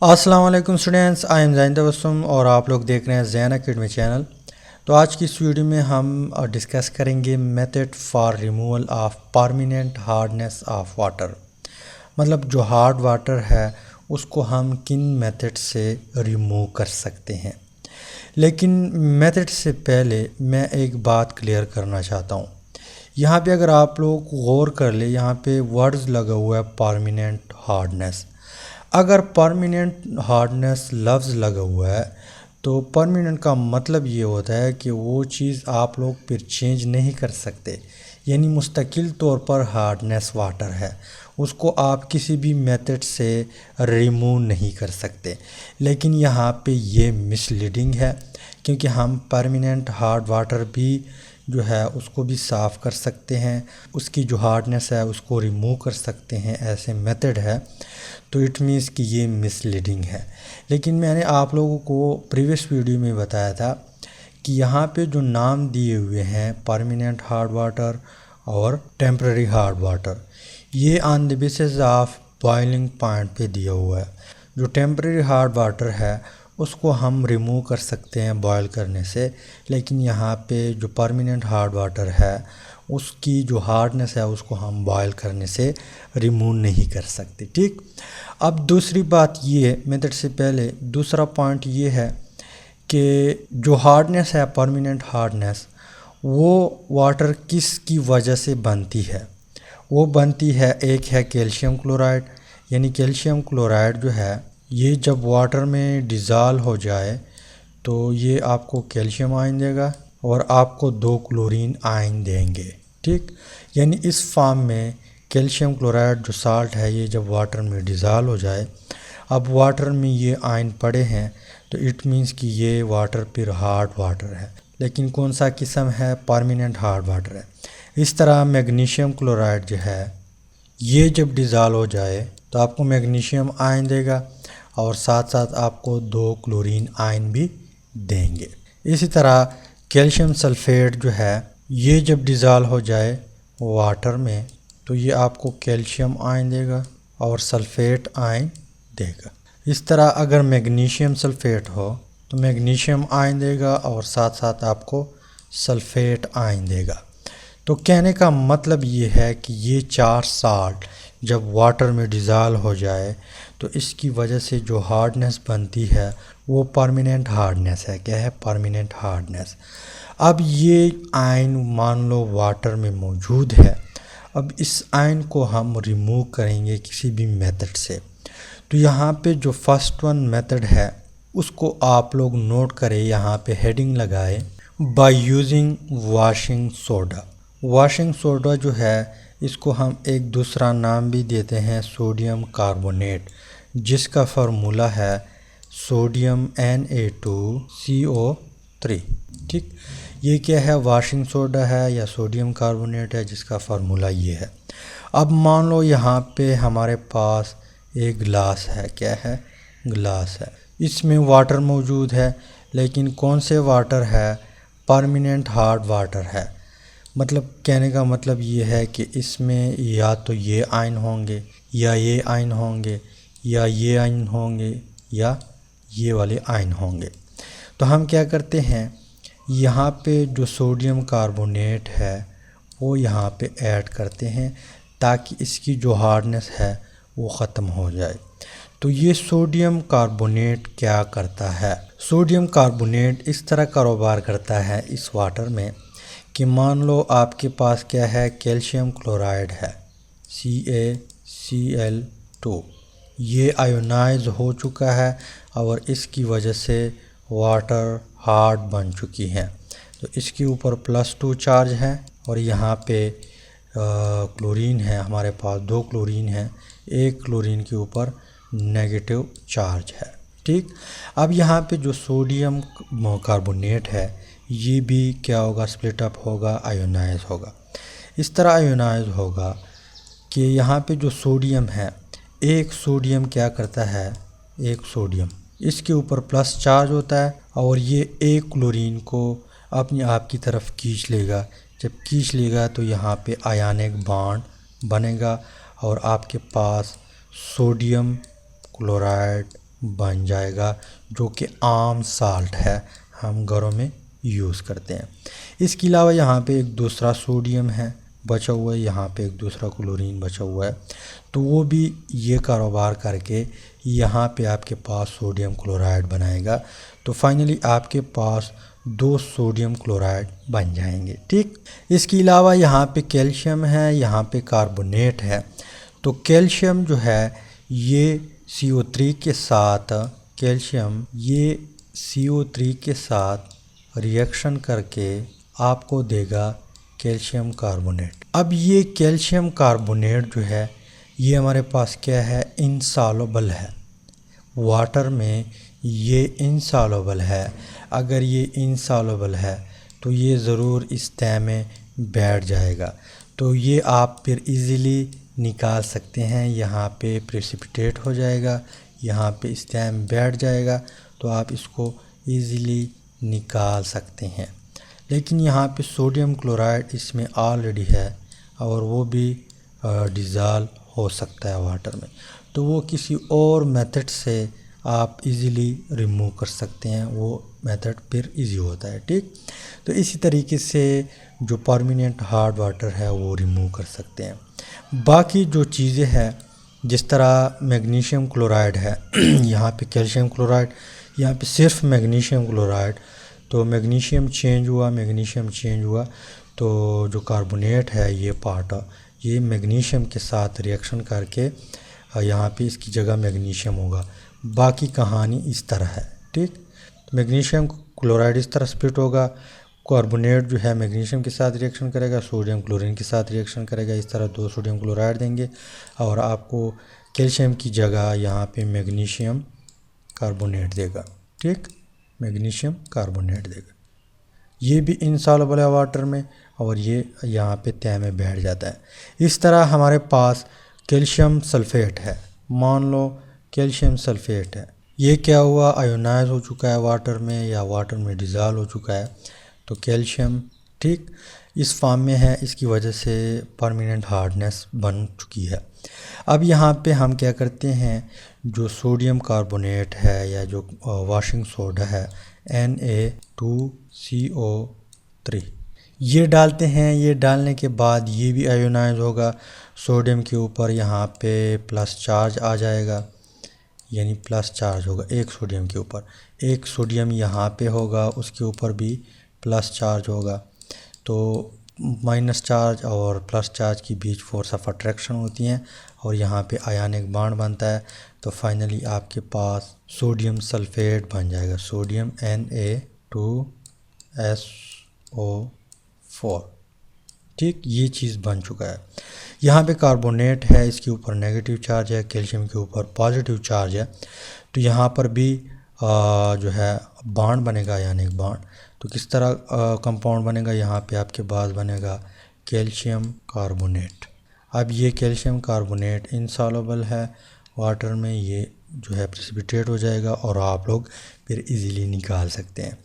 अस्सलाम वालेकुम students, I am Jain Tabassum और आप लोग देख रहे हैं जैन अकेडमी चैनल। तो आज की इस वीडियो में हम डिस्कस करेंगे method for removal of permanent hardness of water. मतलब जो हार्ड वाटर है उसको हम किन मेथड से रिमूव कर सकते हैं। लेकिन मेथड से पहले मैं एक बात क्लियर करना चाहता हूँ। यहाँ पे अगर आप लोग गौर कर ले, यहाँ पे वर्ड्स लगा हुआ है परमानेंट हार्डनेस। अगर परमानेंट हार्डनेस लफ्ज़ लगा हुआ है तो परमानेंट का मतलब ये होता है कि वो चीज़ आप लोग फिर चेंज नहीं कर सकते, यानी मुस्तकिल तौर पर हार्डनेस वाटर है, उसको आप किसी भी मेथड से रिमूव नहीं कर सकते। लेकिन यहाँ पे ये मिसलीडिंग है, क्योंकि हम परमानेंट हार्ड वाटर भी जो है उसको भी साफ़ कर सकते हैं, उसकी जो हार्डनेस है उसको रिमूव कर सकते हैं, ऐसे मेथड है। तो इट मीन्स कि ये मिसलीडिंग है। लेकिन मैंने आप लोगों को प्रीवियस वीडियो में बताया था कि यहाँ पे जो नाम दिए हुए हैं परमानेंट हार्ड वाटर और टेम्पररी हार्ड वाटर, ये on the basis of boiling point पे दिया हुआ है। जो टेम्पररी हार्ड वाटर है उसको हम रिमूव कर सकते हैं बॉयल करने से, लेकिन यहाँ पे जो परमानेंट हार्ड वाटर है उसकी जो हार्डनेस है उसको हम बॉयल करने से रिमूव नहीं कर सकते। ठीक, अब दूसरी बात ये, मेथड से पहले दूसरा पॉइंट ये है कि जो हार्डनेस है परमानेंट हार्डनेस, वो वाटर किस की वजह से बनती है। वो बनती है, एक है कैल्शियम क्लोराइड, यानी कैल्शियम क्लोराइड जो है ये जब वाटर में डिज़ाल्व हो जाए तो ये आपको कैल्शियम आयन देगा और आपको 2 क्लोरीन आयन देंगे। ठीक, यानी इस फॉर्म में कैल्शियम क्लोराइड जो साल्ट है ये जब वाटर में डिज़ाल्व हो जाए, अब वाटर में ये आयन पड़े हैं तो इट मीन्स कि ये वाटर फिर हार्ड वाटर है। लेकिन कौन सा किस्म है? परमानेंट हार्ड वाटर है। इस तरह मैग्नीशियम क्लोराइड जो है ये जब डिज़ाल्व हो जाए तो आपको मैग्नीशियम आयन देगा और साथ साथ आपको 2 क्लोरीन आयन भी देंगे। इसी तरह कैल्शियम सल्फेट जो है ये जब डिज़ाल्व हो जाए वाटर में तो ये आपको कैल्शियम आयन देगा और सल्फेट आयन देगा। इस तरह अगर मैग्नीशियम सल्फेट हो तो मैग्नीशियम आयन देगा और साथ साथ आपको सल्फेट आयन देगा। तो कहने का मतलब ये है कि ये 4 साल्ट जब वाटर में डिज़ाल्व हो जाए तो इसकी वजह से जो हार्डनेस बनती है वो परमानेंट हार्डनेस है। क्या है? Permanent hardness. अब ये आयन मान लो वाटर में मौजूद है, अब इस आयन को हम रिमूव करेंगे किसी भी मेथड से। तो यहाँ पे जो फर्स्ट वन मेथड है उसको आप लोग नोट करें, यहाँ पे हेडिंग लगाए, by using washing soda. Washing soda जो है इसको हम एक दूसरा नाम भी देते हैं सोडियम कार्बोनेट, जिसका फार्मूला है सोडियम Na2CO3। ठीक, ये क्या है? वॉशिंग सोडा है या सोडियम कार्बोनेट है जिसका फार्मूला ये है। अब मान लो यहाँ पे हमारे पास एक गिलास है। क्या है? गिलास है, इसमें वाटर मौजूद है, लेकिन कौन से वाटर है? परमानेंट हार्ड वाटर है। मतलब कहने का मतलब ये है कि इसमें या तो ये आयन होंगे या ये आयन होंगे या ये आयन होंगे या ये वाले आयन होंगे। तो हम क्या करते हैं, यहाँ पे जो सोडियम कार्बोनेट है वो यहाँ पे ऐड करते हैं ताकि इसकी जो हार्डनेस है वो ख़त्म हो जाए। तो ये सोडियम कार्बोनेट क्या करता है? सोडियम कार्बोनेट इस तरह कारोबार करता है इस वाटर में कि मान लो आपके पास क्या है? कैल्शियम क्लोराइड है, CaCl2, ये आयोनाइज हो चुका है और इसकी वजह से वाटर हार्ड बन चुकी है। तो इसके ऊपर +2 चार्ज है और यहाँ पे क्लोरीन है, हमारे पास 2 क्लोरीन है, एक क्लोरीन के ऊपर नेगेटिव चार्ज है। ठीक, अब यहाँ पे जो सोडियम कार्बोनेट है ये भी क्या होगा? स्प्लिट अप होगा, आयोनाइज होगा। इस तरह आयोनाइज होगा कि यहाँ पे जो सोडियम है, एक सोडियम क्या करता है? एक सोडियम इसके ऊपर प्लस चार्ज होता है और ये एक क्लोरीन को अपनी आप की तरफ खींच लेगा। जब खींच लेगा तो यहाँ पे आयनिक बॉन्ड बनेगा और आपके पास सोडियम क्लोराइड बन जाएगा, जो कि आम साल्ट है, हम घरों में यूज़ करते हैं। इसके अलावा यहाँ पे एक दूसरा सोडियम है बचा हुआ है, यहाँ पे एक दूसरा क्लोरीन बचा हुआ है, तो वो भी ये कारोबार करके यहाँ पे आपके पास सोडियम क्लोराइड बनाएगा। तो फाइनली आपके पास 2 सोडियम क्लोराइड बन जाएंगे। ठीक, इसके अलावा यहाँ पे कैल्शियम है, यहाँ पे कार्बोनेट है। तो कैल्शियम जो है ये CO3 के साथ, कैल्शियम ये CO3 के साथ रिएक्शन करके आपको देगा कैल्शियम कार्बोनेट। अब ये कैल्शियम कार्बोनेट जो है ये हमारे पास क्या है, इनसॉल्युबल है, वाटर में ये इनसॉल्युबल है। अगर ये इनसॉल्युबल है तो ये ज़रूर इस तह में बैठ जाएगा, तो ये आप फिर इजीली निकाल सकते हैं। यहाँ पे प्रेसिपिटेट हो जाएगा, यहाँ पे इस तह में बैठ जाएगा, तो आप इसको इजीली निकाल सकते हैं। लेकिन यहाँ पे सोडियम क्लोराइड इसमें ऑलरेडी है और वो भी डिज़ॉल्व हो सकता है वाटर में, तो वो किसी और मेथड से आप इजीली रिमूव कर सकते हैं, वो मेथड फिर इजी होता है। ठीक, तो इसी तरीके से जो परमानेंट हार्ड वाटर है वो रिमूव कर सकते हैं। बाकी जो चीज़ें हैं, जिस तरह मैग्नीशियम क्लोराइड है यहाँ पे कैल्शियम क्लोराइड, यहाँ पे सिर्फ मैग्नीशियम क्लोराइड, तो मैग्नीशियम चेंज हुआ तो जो कार्बोनेट है ये पार्ट, ये मैग्नीशियम के साथ रिएक्शन करके यहाँ पे इसकी जगह मैग्नीशियम होगा। बाकी कहानी इस तरह है। ठीक, तो मैग्नीशियम क्लोराइड इस तरह स्प्लिट होगा, कार्बोनेट जो है मैग्नीशियम के साथ रिएक्शन करेगा, सोडियम क्लोरीन के साथ रिएक्शन करेगा, इस तरह 2 सोडियम क्लोराइड देंगे और आपको कैल्शियम की जगह यहाँ पे मैग्नीशियम कार्बोनेट देगा। ठीक, मैग्नीशियम कार्बोनेट देगा। ये भी इनसॉल्युबल है वाटर में और ये यहाँ पे तह में बैठ जाता है। इस तरह हमारे पास कैल्शियम सल्फेट है, मान लो कैल्शियम सल्फेट है, ये क्या हुआ, आयोनाइज हो चुका है वाटर में या वाटर में डिज़ॉल्व हो चुका है, तो कैल्शियम ठीक इस फॉर्म में है, इसकी वजह से परमानेंट हार्डनेस बन चुकी है। अब यहाँ पे हम क्या करते हैं, जो सोडियम कार्बोनेट है या जो वॉशिंग सोडा है Na2CO3 ये डालते हैं। ये डालने के बाद ये भी आयोनाइज होगा, सोडियम के ऊपर यहाँ पे प्लस चार्ज आ जाएगा, यानी प्लस चार्ज होगा एक सोडियम के ऊपर, एक सोडियम यहाँ पे होगा उसके ऊपर भी प्लस चार्ज होगा, तो माइनस चार्ज और प्लस चार्ज के बीच फोर्स ऑफ अट्रैक्शन होती हैं और यहाँ पे आयनिक बॉन्ड बनता है। तो फाइनली आपके पास सोडियम सल्फेट बन जाएगा, सोडियम Na2SO4। ठीक, ये चीज़ बन चुका है। यहाँ पे कार्बोनेट है, इसके ऊपर नेगेटिव चार्ज है, कैल्शियम के ऊपर पॉजिटिव चार्ज है, तो यहाँ पर भी जो है बॉन्ड बनेगा, आयनिक बॉन्ड। तो किस तरह कंपाउंड बनेगा, यहाँ पे आपके पास बनेगा कैल्शियम कार्बोनेट। अब ये कैल्शियम कार्बोनेट इनसॉल्युबल है वाटर में, ये जो है प्रेसिपिटेट हो जाएगा और आप लोग फिर इजीली निकाल सकते हैं।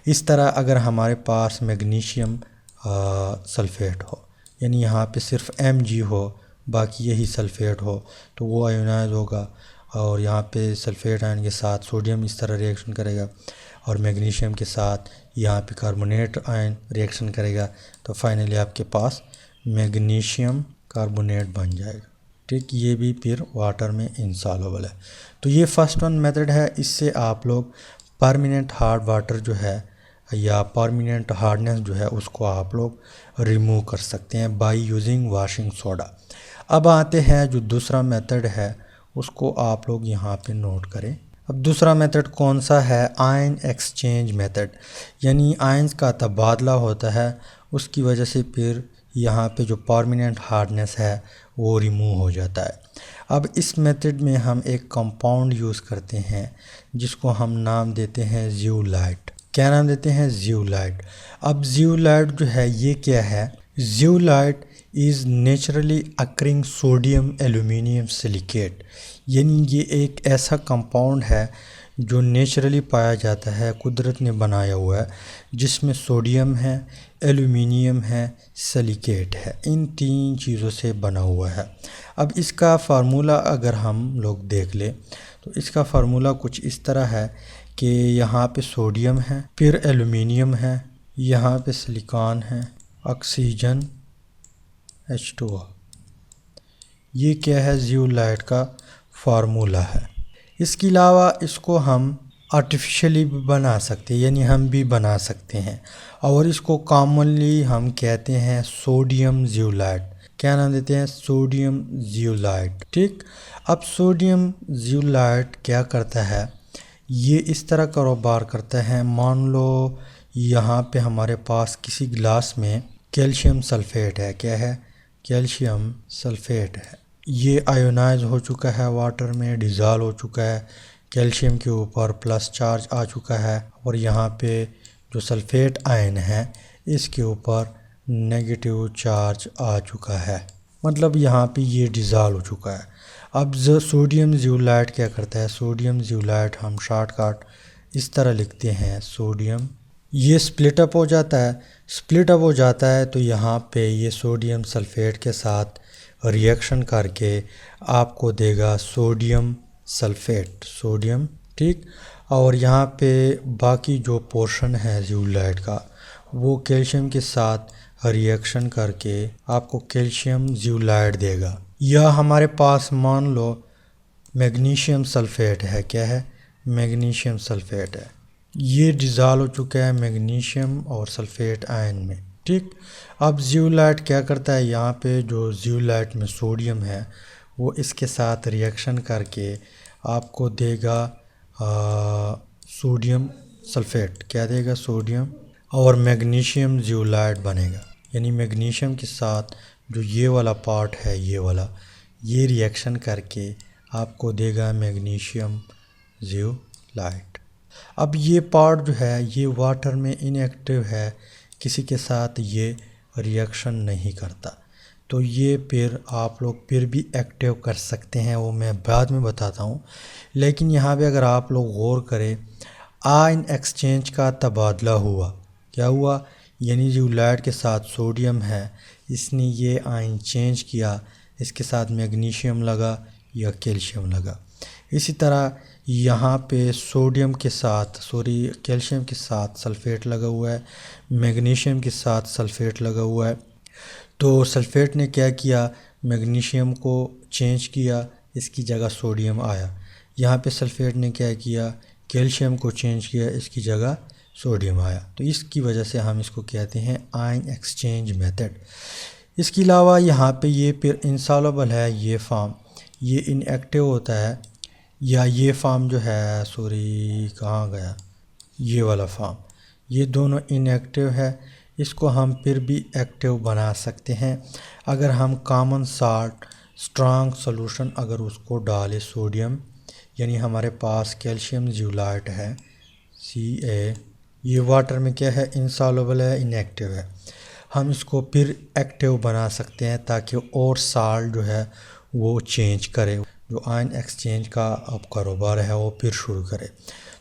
इस तरह अगर हमारे पास मैग्नीशियम सल्फेट हो, यानी यहाँ पे सिर्फ Mg हो, बाकी यही सल्फेट हो, तो वो आयोनाइज होगा और यहाँ पे सल्फेट आयन के साथ सोडियम इस तरह रिएक्शन करेगा और मैग्नीशियम के साथ यहाँ पे कार्बोनेट आयन रिएक्शन करेगा, तो फाइनली आपके पास मैग्नीशियम कार्बोनेट बन जाएगा। ठीक, ये भी फिर वाटर में इनसॉल्युबल है। तो ये फर्स्ट वन मेथड है, इससे आप लोग परमानेंट हार्ड वाटर जो है या परमानेंट हार्डनेस जो है उसको आप लोग रिमूव कर सकते हैं बाय यूजिंग वॉशिंग सोडा। अब आते हैं जो दूसरा मेथड है उसको आप लोग यहाँ पे नोट करें। अब दूसरा मेथड कौन सा है, आयन एक्सचेंज मेथड, यानी आयंस का तबादला होता है, उसकी वजह से फिर यहाँ पे जो परमानेंट हार्डनेस है वो रिमूव हो जाता है। अब इस मेथड में हम एक कंपाउंड यूज़ करते हैं जिसको हम नाम देते हैं ज़ियोलाइट। क्या नाम देते हैं, ज़ियोलाइट। अब ज़ियोलाइट जो है ये क्या है, zeolite is naturally occurring sodium aluminium silicate, यानी ये एक ऐसा कंपाउंड है जो नेचुरली पाया जाता है, कुदरत ने बनाया हुआ है, जिसमें सोडियम है, एल्यूमिनियम है, सिलिकेट है, इन 3 चीज़ों से बना हुआ है। अब इसका फार्मूला अगर हम लोग देख लें तो इसका फार्मूला कुछ इस तरह है कि यहाँ पे सोडियम है, फिर एल्युमिनियम है, यहाँ पे सिलिकॉन है, ऑक्सीजन H2O। ये क्या है, जियोलाइट का फार्मूला है। इसके अलावा इसको हम आर्टिफिशियली भी बना सकते हैं, यानी हम भी बना सकते हैं, और इसको कॉमनली हम कहते हैं सोडियम जियोलाइट। क्या नाम देते हैं, सोडियम जियोलाइट। ठीक, अब सोडियम जियोलाइट क्या करता है, ये इस तरह कारोबार करता है। मान लो यहाँ पे हमारे पास किसी गिलास में कैल्शियम सल्फेट है। क्या है, कैल्शियम सल्फेट है। ये आयोनाइज हो चुका है, वाटर में डिज़ॉल्व हो चुका है, कैल्शियम के ऊपर प्लस चार्ज आ चुका है, और यहाँ पे जो सल्फेट आयन है इसके ऊपर नेगेटिव चार्ज आ चुका है, मतलब यहाँ पे ये डिज़ॉल्व हो चुका है। अब सोडियम जियोलाइट क्या करता है, सोडियम जियोलाइट हम शॉर्टकट इस तरह लिखते हैं, सोडियम, ये स्प्लिट अप हो जाता है। स्प्लिट अप हो जाता है तो यहाँ पे ये सोडियम सल्फेट के साथ रिएक्शन करके आपको देगा सोडियम सल्फेट, सोडियम। ठीक, और यहाँ पे बाकी जो पोर्शन है जियोलाइट का वो कैल्शियम के साथ रिएक्शन करके आपको कैल्शियम जियोलाइट देगा। या हमारे पास मान लो मैग्नीशियम सल्फेट है। क्या है, मैग्नीशियम सल्फेट है, ये डिज़ॉल्व हो चुका है मैग्नीशियम और सल्फेट आयन में। ठीक, अब जियोलाइट क्या करता है, यहाँ पे जो जियोलाइट में सोडियम है वो इसके साथ रिएक्शन करके आपको देगा सोडियम सल्फेट। क्या देगा, सोडियम, और मैग्नीशियम जियोलाइट बनेगा। यानी मैग्नीशियम के साथ जो ये वाला पार्ट है, ये वाला, ये रिएक्शन करके आपको देगा मैग्नीशियम जियोलाइट। अब ये पार्ट जो है ये वाटर में इनएक्टिव है, किसी के साथ ये रिएक्शन नहीं करता, तो ये फिर आप लोग फिर भी एक्टिव कर सकते हैं, वो मैं बाद में बताता हूँ। लेकिन यहाँ पे अगर आप लोग गौर करें, आयन एक्सचेंज का तबादला हुआ। क्या हुआ, यानी जियोलाइट के साथ सोडियम है, इसने ये आयन चेंज किया, इसके साथ मैग्नीशियम लगा या कैल्शियम लगा। इसी तरह यहाँ पे सोडियम के साथ कैल्शियम के साथ सल्फेट लगा हुआ है, मैग्नीशियम के साथ सल्फेट लगा हुआ है। तो सल्फेट ने क्या किया, मैग्नीशियम को चेंज किया, इसकी जगह सोडियम आया। यहाँ पे सल्फेट ने क्या किया, कैल्शियम को चेंज किया, इसकी जगह सोडियम आया। तो इसकी वजह से हम इसको कहते हैं आयन एक्सचेंज मेथड। इसके अलावा यहाँ पे ये फिर इंसॉल्युबल है, ये फॉर्म, ये इनएक्टिव होता है, या ये फॉर्म जो है, कहाँ गया, ये वाला फॉर्म, ये दोनों इनएक्टिव है। इसको हम फिर भी एक्टिव बना सकते हैं अगर हम कॉमन साल्ट स्ट्रांग सॉल्यूशन अगर उसको डालें, सोडियम, यानी हमारे पास कैल्शियम जियोलाइट है Ca, ये वाटर में क्या है, इंसॉल्युबल है, इनएक्टिव है। हम इसको फिर एक्टिव बना सकते हैं ताकि और साल्ट जो है वो चेंज करे, जो आयन एक्सचेंज का अब कारोबार है वो फिर शुरू करे।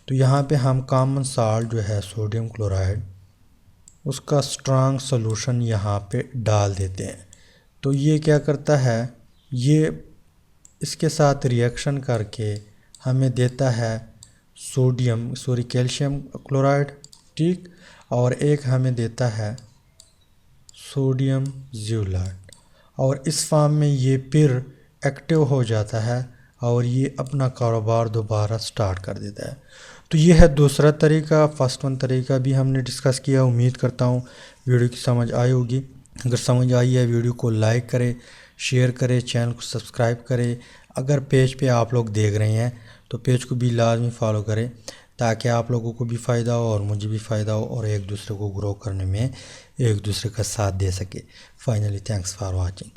तो यहाँ पे हम कॉमन साल्ट जो है सोडियम क्लोराइड, उसका स्ट्रांग सॉल्यूशन यहाँ पे डाल देते हैं। तो ये क्या करता है, ये इसके साथ रिएक्शन करके हमें देता है कैल्शियम क्लोराइड। ठीक, और एक हमें देता है सोडियम जियोलाइट, और इस फॉर्म में ये फिर एक्टिव हो जाता है और ये अपना कारोबार दोबारा स्टार्ट कर देता है। तो ये है दूसरा तरीका। फर्स्ट वन तरीका भी हमने डिस्कस किया। उम्मीद करता हूँ वीडियो की समझ आई होगी। अगर समझ आई है वीडियो को लाइक करें, शेयर करें, चैनल को सब्सक्राइब करें। अगर पेज पे आप लोग देख रहे हैं तो पेज को भी लाजमी फॉलो करें ताकि आप लोगों को भी फ़ायदा हो और मुझे भी फ़ायदा हो और एक दूसरे को ग्रो करने में एक दूसरे का साथ दे सके। Finally thanks for watching.